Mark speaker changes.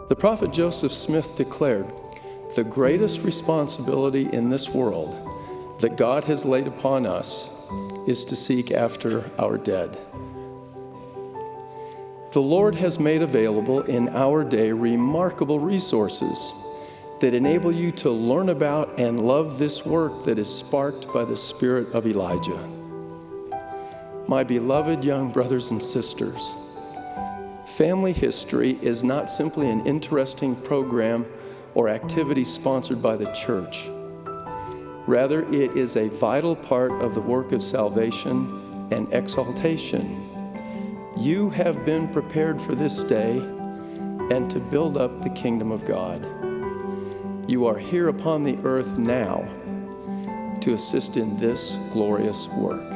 Speaker 1: The prophet Joseph Smith declared, "The greatest responsibility in this world that God has laid upon us is to seek after our dead." The Lord has made available in our day remarkable resources that enable you to learn about and love this work that is sparked by the spirit of Elijah. My beloved young brothers and sisters, family history is not simply an interesting program or activity sponsored by the church. Rather, it is a vital part of the work of salvation and exaltation. You have been prepared for this day and to build up the kingdom of God. You are here upon the earth now to assist in this glorious work.